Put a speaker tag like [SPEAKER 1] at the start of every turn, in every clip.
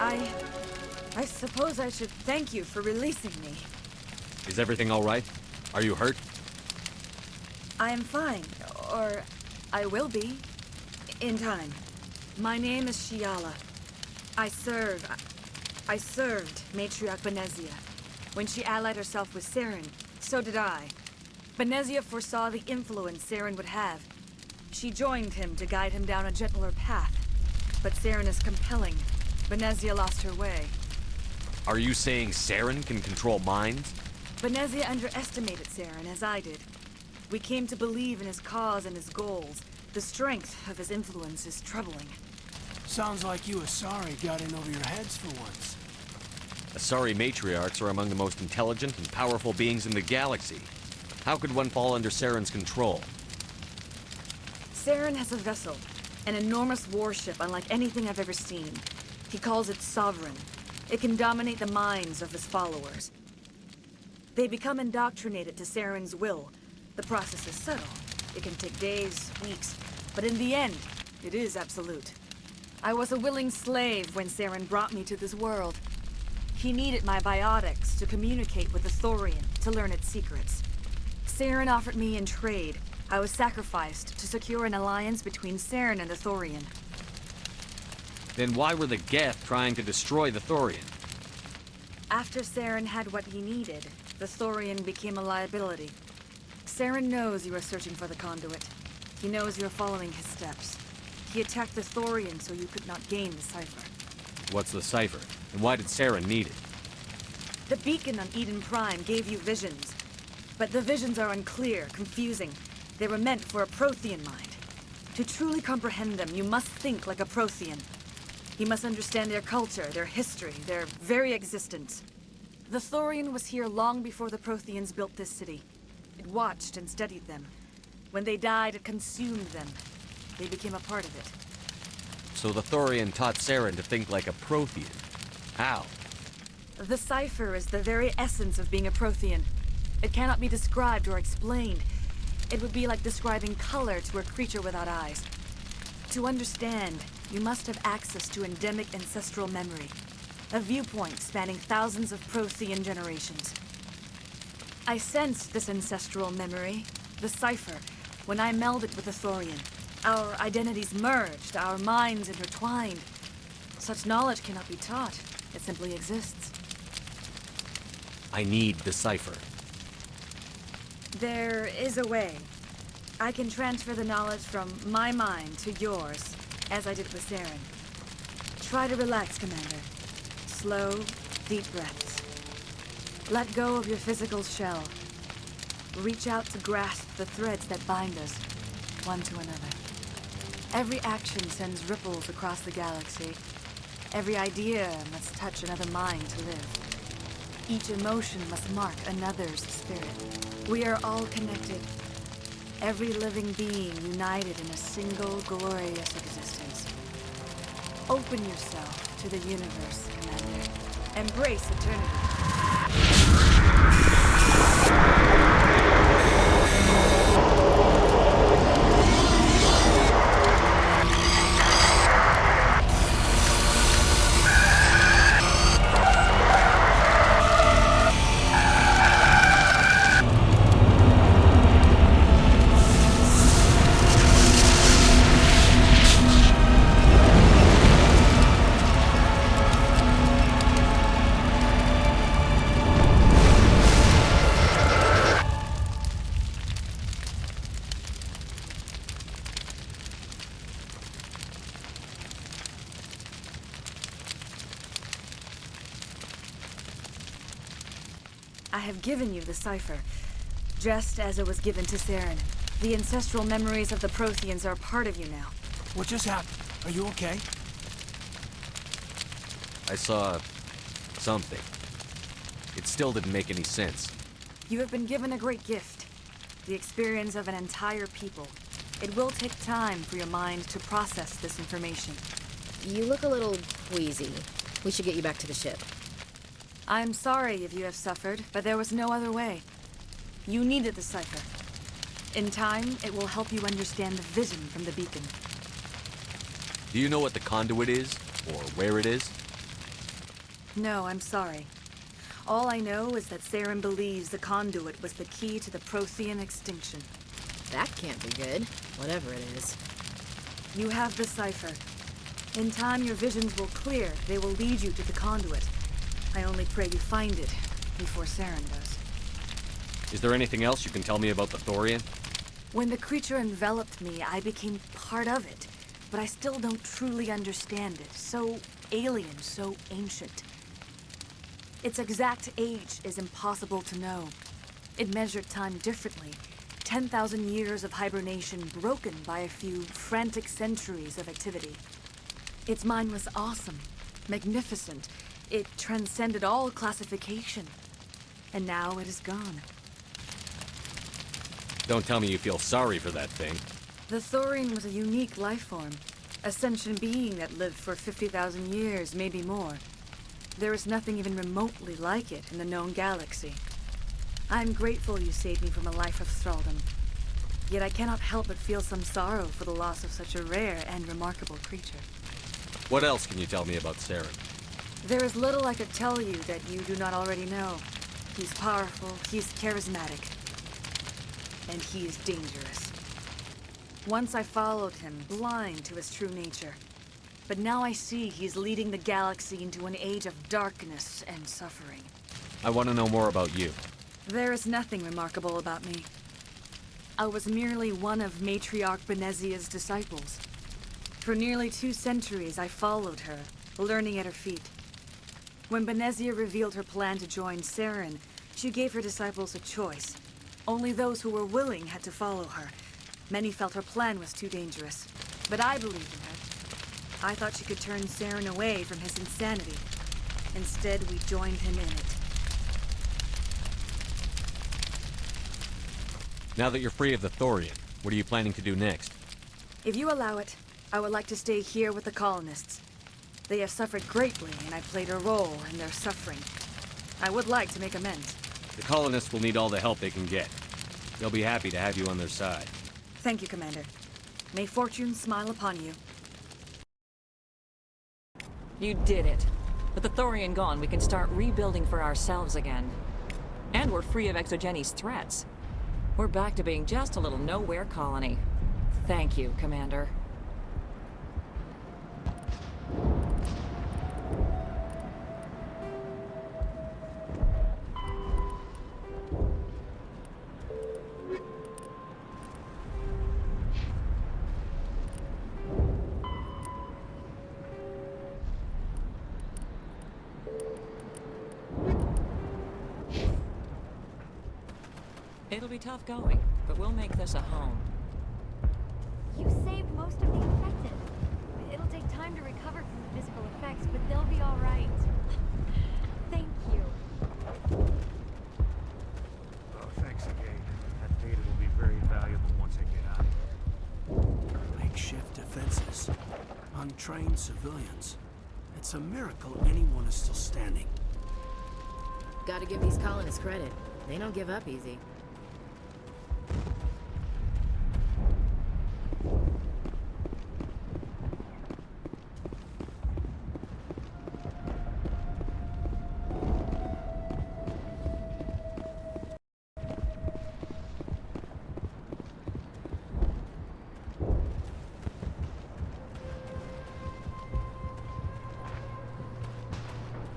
[SPEAKER 1] I suppose I should thank you for releasing me.
[SPEAKER 2] Is everything all right? Are you hurt?
[SPEAKER 1] I am fine, or I will be, in time. My name is Shiala. I served Matriarch Benezia. When she allied herself with Saren, so did I. Benezia foresaw the influence Saren would have. She joined him to guide him down a gentler path. But Saren is compelling. Benezia lost her way.
[SPEAKER 2] Are you saying Saren can control minds?
[SPEAKER 1] Benezia underestimated Saren, as I did. We came to believe in his cause and his goals. The strength of his influence is troubling.
[SPEAKER 3] Sounds like you Asari got in over your heads for once.
[SPEAKER 2] Asari matriarchs are among the most intelligent and powerful beings in the galaxy. How could one fall under Saren's control?
[SPEAKER 1] Saren has a vessel, an enormous warship unlike anything I've ever seen. He calls it Sovereign. It can dominate the minds of his followers. They become indoctrinated to Saren's will. The process is subtle. It can take days, weeks, but in the end, it is absolute. I was a willing slave when Saren brought me to this world. He needed my biotics to communicate with the Thorian, to learn its secrets. Saren offered me in trade. I was sacrificed to secure an alliance between Saren and the Thorian.
[SPEAKER 2] Then why were the Geth trying to destroy the Thorian?
[SPEAKER 1] After Saren had what he needed, the Thorian became a liability. Saren knows you are searching for the conduit. He knows you're following his steps. He attacked the Thorian so you could not gain the Cipher.
[SPEAKER 2] What's the Cipher? And why did Saren need it?
[SPEAKER 1] The beacon on Eden Prime gave you visions. But the visions are unclear, confusing. They were meant for a Prothean mind. To truly comprehend them, you must think like a Prothean. You must understand their culture, their history, their very existence. The Thorian was here long before the Protheans built this city. It watched and studied them. When they died, it consumed them. They became a part of it.
[SPEAKER 2] So the Thorian taught Saren to think like a Prothean. How?
[SPEAKER 1] The Cipher is the very essence of being a Prothean. It cannot be described or explained. It would be like describing color to a creature without eyes. To understand, you must have access to endemic ancestral memory. A viewpoint spanning thousands of Prothean generations. I sensed this ancestral memory, the Cipher, when I melded with the Thorian. Our identities merged, our minds intertwined. Such knowledge cannot be taught. It simply exists.
[SPEAKER 2] I need the Cipher.
[SPEAKER 1] There is a way. I can transfer the knowledge from my mind to yours, as I did with Saren. Try to relax, Commander. Slow, deep breaths. Let go of your physical shell. Reach out to grasp the threads that bind us, one to another. Every action sends ripples across the galaxy. Every idea must touch another mind to live. Each emotion must mark another's spirit. We are all connected. Every living being united in a single glorious existence. Open yourself to the universe, Commander. Embrace eternity. I have given you the Cipher, just as it was given to Saren. The ancestral memories of the Protheans are part of you now.
[SPEAKER 3] What just happened? Are you okay?
[SPEAKER 2] I saw something. It still didn't make any sense.
[SPEAKER 1] You have been given a great gift. The experience of an entire people. It will take time for your mind to process this information.
[SPEAKER 4] You look a little queasy. We should get you back to the ship.
[SPEAKER 1] I'm sorry if you have suffered, but there was no other way. You needed the Cipher. In time, it will help you understand the vision from the beacon.
[SPEAKER 2] Do you know what the conduit is? Or where it is?
[SPEAKER 1] No, I'm sorry. All I know is that Saren believes the conduit was the key to the Prothean extinction.
[SPEAKER 4] That can't be good, whatever it is.
[SPEAKER 1] You have the Cipher. In time, your visions will clear. They will lead you to the conduit. I only pray you find it before Saren does.
[SPEAKER 2] Is there anything else you can tell me about the Thorian?
[SPEAKER 1] When the creature enveloped me, I became part of it. But I still don't truly understand it. So alien, so ancient. Its exact age is impossible to know. It measured time differently. 10,000 years of hibernation broken by a few frantic centuries of activity. Its mind was awesome, magnificent. It transcended all classification. And now it is gone.
[SPEAKER 2] Don't tell me you feel sorry for that thing.
[SPEAKER 1] The Thorian was a unique life form. A sentient being that lived for 50,000 years, maybe more. There is nothing even remotely like it in the known galaxy. I'm grateful you saved me from a life of thraldom. Yet I cannot help but feel some sorrow for the loss of such a rare and remarkable creature.
[SPEAKER 2] What else can you tell me about Saren?
[SPEAKER 1] There is little I could tell you that you do not already know. He's powerful, he's charismatic, and he is dangerous. Once I followed him, blind to his true nature. But now I see he's leading the galaxy into an age of darkness and suffering.
[SPEAKER 2] I want to know more about you.
[SPEAKER 1] There is nothing remarkable about me. I was merely one of Matriarch Benezia's disciples. For nearly 2 centuries, I followed her, learning at her feet. When Benezia revealed her plan to join Saren, she gave her disciples a choice. Only those who were willing had to follow her. Many felt her plan was too dangerous, but I believed in her. I thought she could turn Saren away from his insanity. Instead, we joined him in it.
[SPEAKER 2] Now that you're free of the Thorian, what are you planning to do next?
[SPEAKER 1] If you allow it, I would like to stay here with the colonists. They have suffered greatly, and I played a role in their suffering. I would like to make amends.
[SPEAKER 2] The colonists will need all the help they can get. They'll be happy to have you on their side.
[SPEAKER 1] Thank you, Commander. May fortune smile upon you.
[SPEAKER 5] You did it. With the Thorian gone, we can start rebuilding for ourselves again. And we're free of Exogeni's threats. We're back to being just a little nowhere colony. Thank you, Commander. It'll be tough going, but we'll make this a home.
[SPEAKER 6] You saved most of the infected. It'll take time to recover from the physical effects, but they'll be all right. Thank you.
[SPEAKER 7] Oh, thanks again. That data will be very valuable once I get out.
[SPEAKER 3] Makeshift defenses. Untrained civilians. It's a miracle anyone is still standing.
[SPEAKER 4] Gotta give these colonists credit. They don't give up easy.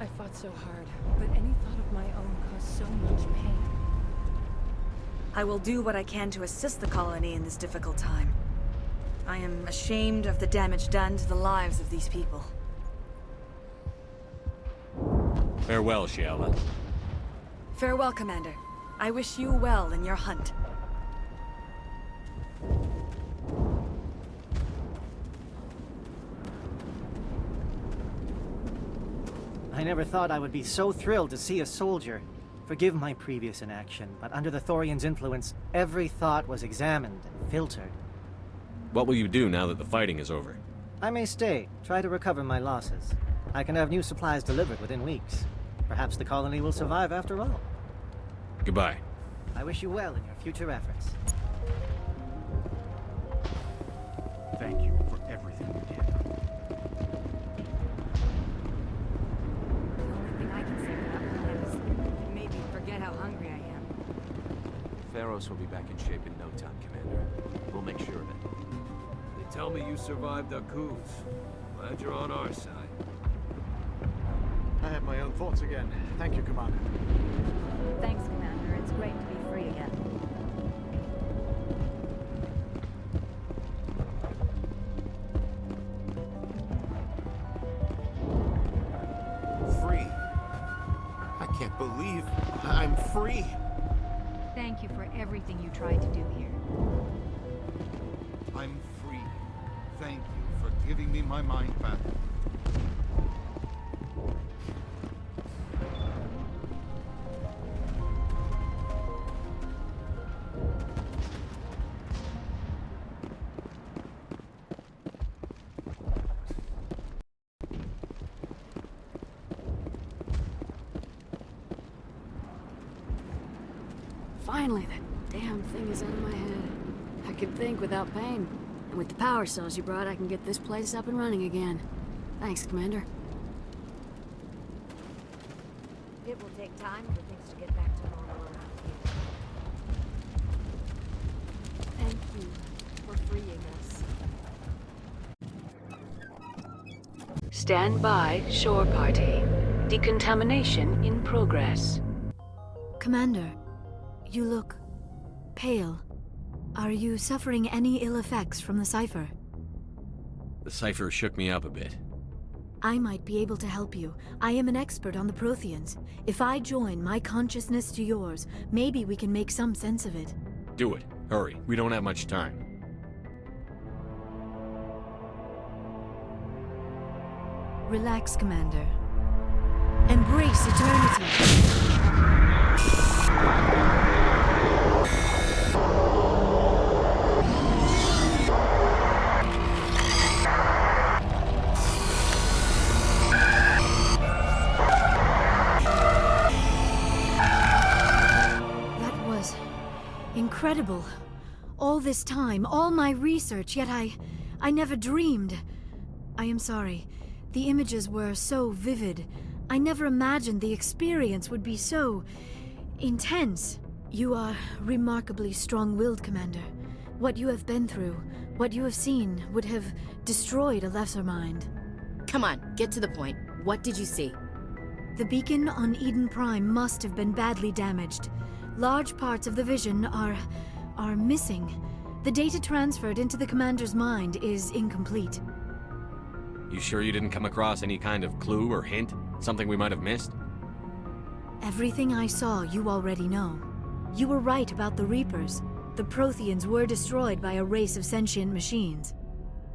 [SPEAKER 1] I fought so hard, but any thought of my own caused so much pain. I will do what I can to assist the colony in this difficult time. I am ashamed of the damage done to the lives of these people.
[SPEAKER 2] Farewell, Shiala.
[SPEAKER 1] Farewell, Commander. I wish you well in your hunt.
[SPEAKER 8] I never thought I would be so thrilled to see a soldier. Forgive my previous inaction, but under the Thorian's influence, every thought was examined and filtered.
[SPEAKER 2] What will you do now that the fighting is over?
[SPEAKER 8] I may stay, try to recover my losses. I can have new supplies delivered within weeks. Perhaps the colony will survive after all.
[SPEAKER 2] Goodbye.
[SPEAKER 8] I wish you well in your future efforts.
[SPEAKER 7] Thank you for everything you did.
[SPEAKER 1] The only
[SPEAKER 9] Theros will be back in shape in no time, Commander. We'll make sure of it.
[SPEAKER 3] They tell me you survived our coups. Glad you're on our side.
[SPEAKER 7] I have my own thoughts again. Thank you, Commander.
[SPEAKER 1] Thanks, Commander. It's great to be free again.
[SPEAKER 3] Free. I can't believe I'm free.
[SPEAKER 6] Thank you for everything you tried to do here.
[SPEAKER 10] I'm free. Thank you for giving me my mind back.
[SPEAKER 11] Finally, that damn thing is out of my head. I can think without pain. And with the power cells you brought, I can get this place up and running again. Thanks, Commander.
[SPEAKER 1] It will take time for things to get back to normal around here.
[SPEAKER 11] Thank you for freeing us.
[SPEAKER 12] Stand by, shore party. Decontamination in progress.
[SPEAKER 11] Commander, you look pale. Are you suffering any ill effects from the Cipher?
[SPEAKER 2] The Cipher shook me up a bit.
[SPEAKER 11] I might be able to help you. I am an expert on the Protheans. If I join my consciousness to yours, maybe we can make some sense of it.
[SPEAKER 2] Do it. Hurry. We don't have much time.
[SPEAKER 11] Relax, Commander. Embrace eternity. That was incredible. All this time, all my research, yet I never dreamed. I am sorry. The images were so vivid. I never imagined the experience would be so intense. You are remarkably strong-willed, Commander. What you have been through, what you have seen, would have destroyed a lesser mind.
[SPEAKER 4] Come on, get to the point. What did you see?
[SPEAKER 11] The beacon on Eden Prime must have been badly damaged. Large parts of the vision are missing. The data transferred into the Commander's mind is incomplete.
[SPEAKER 2] You sure you didn't come across any kind of clue or hint? Something we might have missed?
[SPEAKER 11] Everything I saw, you already know. You were right about the Reapers. The Protheans were destroyed by a race of sentient machines.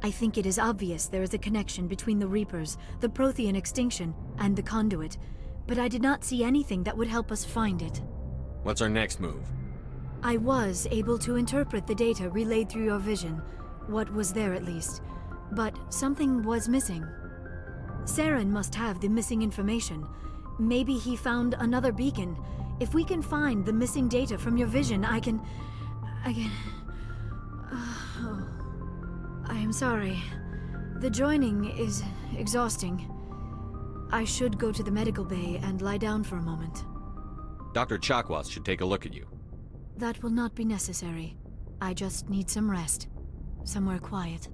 [SPEAKER 11] I think it is obvious there is a connection between the Reapers, the Prothean extinction, and the Conduit, but I did not see anything that would help us find it.
[SPEAKER 2] What's our next move?
[SPEAKER 11] I was able to interpret the data relayed through your vision, what was there at least, but something was missing. Saren must have the missing information. Maybe he found another beacon. If we can find the missing data from your vision, I can... Oh, I am sorry. The joining is exhausting. I should go to the medical bay and lie down for a moment.
[SPEAKER 2] Dr. Chakwas should take a look at you.
[SPEAKER 11] That will not be necessary. I just need some rest. Somewhere quiet.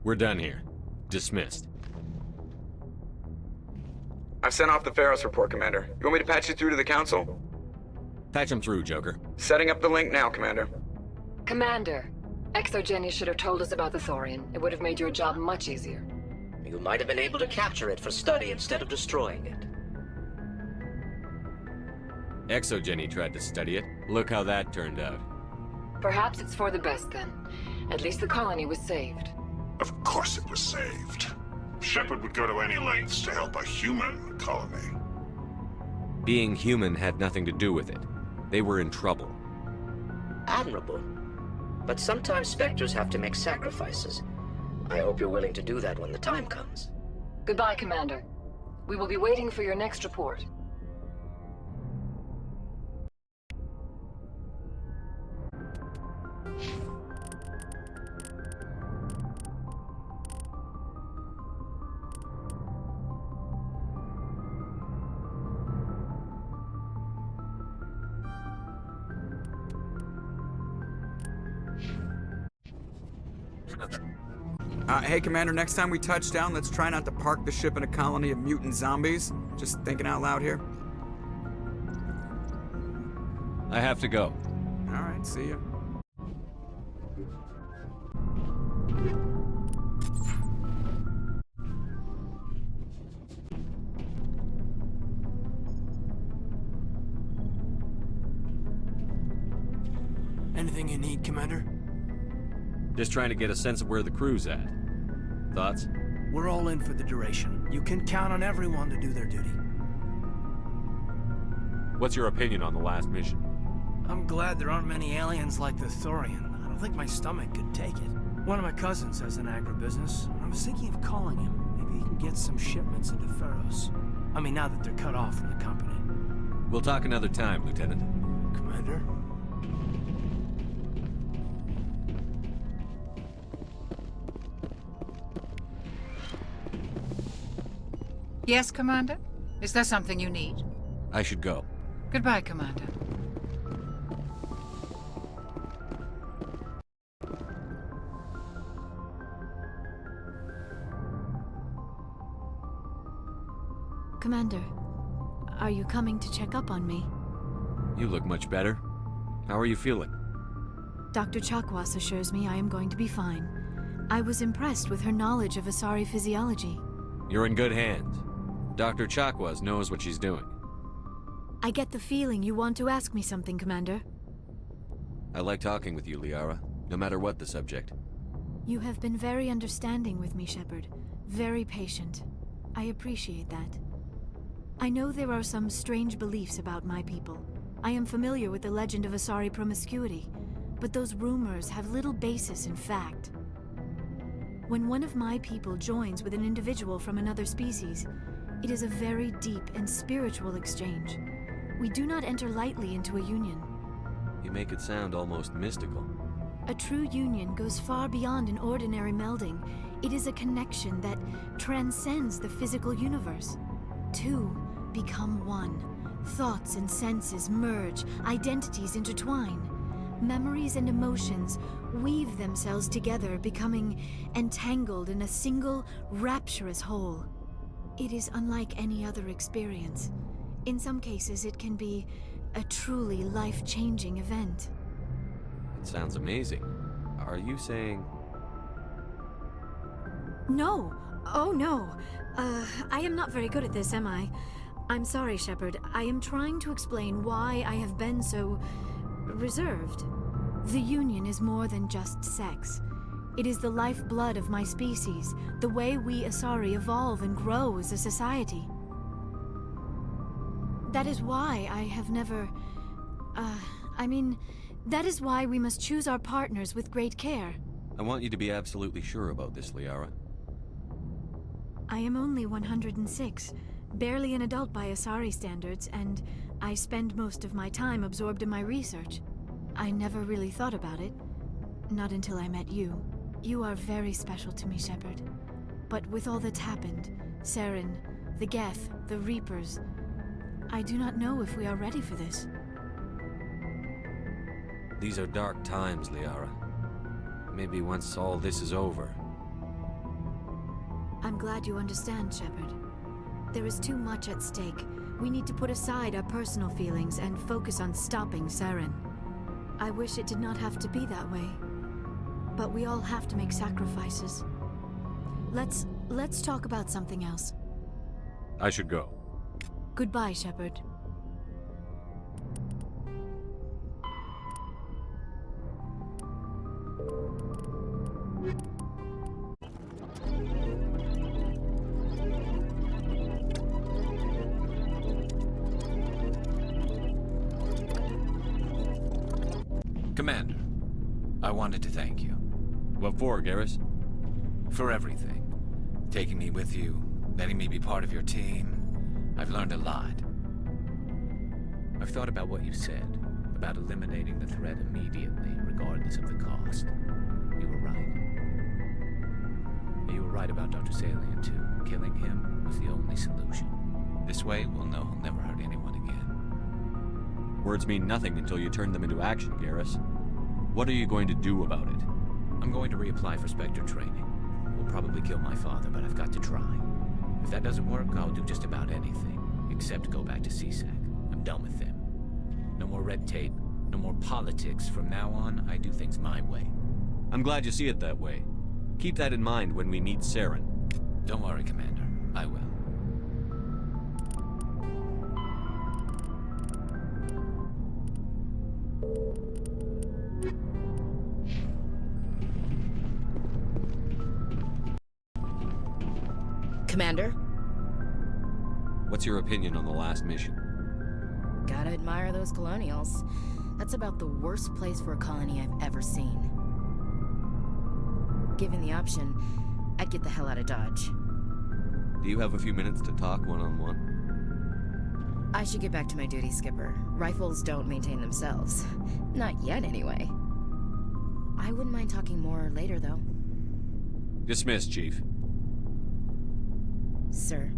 [SPEAKER 2] We're done here. Dismissed.
[SPEAKER 13] I've sent off the Pharos report, Commander. You want me to patch you through to the Council?
[SPEAKER 2] Patch him through, Joker.
[SPEAKER 13] Setting up the link now, Commander.
[SPEAKER 14] Commander, Exogeny should have told us about the Thorian. It would have made your job much easier.
[SPEAKER 15] You might have been able to capture it for study instead of destroying it.
[SPEAKER 2] Exogeny tried to study it. Look how that turned out.
[SPEAKER 14] Perhaps it's for the best then. At least the colony was saved.
[SPEAKER 16] Of course it was saved. Shepard would go to any lengths to help a human colony.
[SPEAKER 2] Being human had nothing to do with it. They were in trouble.
[SPEAKER 15] Admirable. But sometimes Spectres have to make sacrifices. I hope you're willing to do that when the time comes.
[SPEAKER 14] Goodbye, Commander. We will be waiting for your next report.
[SPEAKER 13] Hey, Commander, next time we touch down, let's try not to park the ship in a colony of mutant zombies. Just thinking out loud here.
[SPEAKER 2] I have to go.
[SPEAKER 13] All right, see ya.
[SPEAKER 3] Anything you need, Commander?
[SPEAKER 2] Just trying to get a sense of where the crew's at. Thoughts?
[SPEAKER 3] We're all in for the duration. You can count on everyone to do their duty.
[SPEAKER 2] What's your opinion on the last mission?
[SPEAKER 3] I'm glad there aren't many aliens like the Thorian. I don't think my stomach could take it. One of my cousins has an agribusiness. I was thinking of calling him. Maybe he can get some shipments into Pharos. I mean, now that they're cut off from the company.
[SPEAKER 2] We'll talk another time, Lieutenant.
[SPEAKER 3] Commander?
[SPEAKER 17] Yes, Commander? Is there something you need?
[SPEAKER 2] I should go.
[SPEAKER 17] Goodbye, Commander.
[SPEAKER 11] Commander, are you coming to check up on me?
[SPEAKER 2] You look much better. How are you feeling?
[SPEAKER 11] Dr. Chakwas assures me I am going to be fine. I was impressed with her knowledge of Asari physiology.
[SPEAKER 2] You're in good hands. Dr. Chakwas knows what she's doing.
[SPEAKER 11] I get the feeling you want to ask me something, Commander.
[SPEAKER 2] I like talking with you, Liara, no matter what the subject.
[SPEAKER 11] You have been very understanding with me, Shepard. Very patient. I appreciate that. I know there are some strange beliefs about my people. I am familiar with the legend of Asari promiscuity, but those rumors have little basis in fact. When one of my people joins with an individual from another species, it is a very deep and spiritual exchange. We do not enter lightly into a union.
[SPEAKER 2] You make it sound almost mystical.
[SPEAKER 11] A true union goes far beyond an ordinary melding. It is a connection that transcends the physical universe. Two become one. Thoughts and senses merge, identities intertwine. Memories and emotions weave themselves together, becoming entangled in a single, rapturous whole. It is unlike any other experience. In some cases, it can be a truly life-changing event.
[SPEAKER 2] It sounds amazing. Are you saying...
[SPEAKER 11] No. Oh, no. I am not very good at this, am I? I'm sorry, Shepard. I am trying to explain why I have been so... reserved. The Union is more than just sex. It is the lifeblood of my species, the way we Asari evolve and grow as a society. That is why I have never... that is why we must choose our partners with great care.
[SPEAKER 2] I want you to be absolutely sure about this, Liara.
[SPEAKER 11] I am only 106, barely an adult by Asari standards, and I spend most of my time absorbed in my research. I never really thought about it. Not until I met you. You are very special to me, Shepard. But with all that's happened, Saren, the Geth, the Reapers, I do not know if we are ready for this.
[SPEAKER 2] These are dark times, Liara. Maybe once all this is over.
[SPEAKER 11] I'm glad you understand, Shepard. There is too much at stake. We need to put aside our personal feelings and focus on stopping Saren. I wish it did not have to be that way. But we all have to make sacrifices. Let's talk about something else.
[SPEAKER 2] I should go.
[SPEAKER 11] Goodbye, Shepard.
[SPEAKER 18] Commander, I wanted to thank you.
[SPEAKER 2] What for, Garrus?
[SPEAKER 18] For everything. Taking me with you, letting me be part of your team. I've learned a lot. I've thought about what you said, about eliminating the threat immediately, regardless of the cost. You were right. And you were right about Dr. Salian, too. Killing him was the only solution. This way, we'll know he'll never hurt anyone again.
[SPEAKER 2] Words mean nothing until you turn them into action, Garrus. What are you going to do about it?
[SPEAKER 18] I'm going to reapply for Spectre training. We'll probably kill my father, but I've got to try. If that doesn't work, I'll do just about anything, except go back to CSAC. I'm done with them. No more red tape, no more politics. From now on, I do things my way.
[SPEAKER 2] I'm glad you see it that way. Keep that in mind when we meet Saren.
[SPEAKER 18] Don't worry, Commander. I will.
[SPEAKER 4] Commander?
[SPEAKER 2] What's your opinion on the last mission?
[SPEAKER 4] Gotta admire those colonials. That's about the worst place for a colony I've ever seen. Given the option, I'd get the hell out of Dodge.
[SPEAKER 2] Do you have a few minutes to talk one-on-one?
[SPEAKER 4] I should get back to my duty, Skipper. Rifles don't maintain themselves. Not yet, anyway. I wouldn't mind talking more later, though.
[SPEAKER 2] Dismissed, Chief.
[SPEAKER 4] Sir.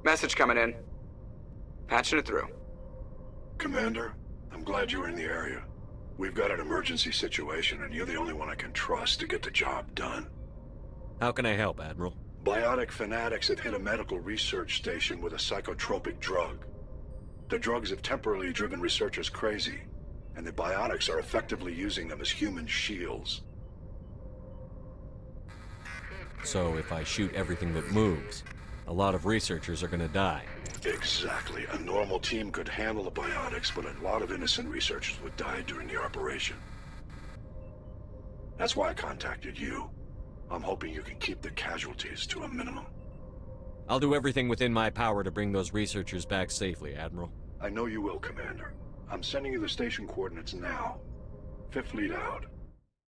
[SPEAKER 13] Message coming in. Patching it through.
[SPEAKER 16] Commander, I'm glad you're in the area. We've got an emergency situation, and you're the only one I can trust to get the job done.
[SPEAKER 2] How can I help, Admiral?
[SPEAKER 16] Biotic fanatics have hit a medical research station with a psychotropic drug. The drugs have temporarily driven researchers crazy, and the biotics are effectively using them as human shields.
[SPEAKER 2] So if I shoot everything that moves, a lot of researchers are gonna die.
[SPEAKER 16] Exactly. A normal team could handle the biotics, but a lot of innocent researchers would die during the operation. That's why I contacted you. I'm hoping you can keep the casualties to a minimum.
[SPEAKER 2] I'll do everything within my power to bring those researchers back safely, Admiral.
[SPEAKER 16] I know you will, Commander. I'm sending you the station coordinates now. Fifth Fleet out.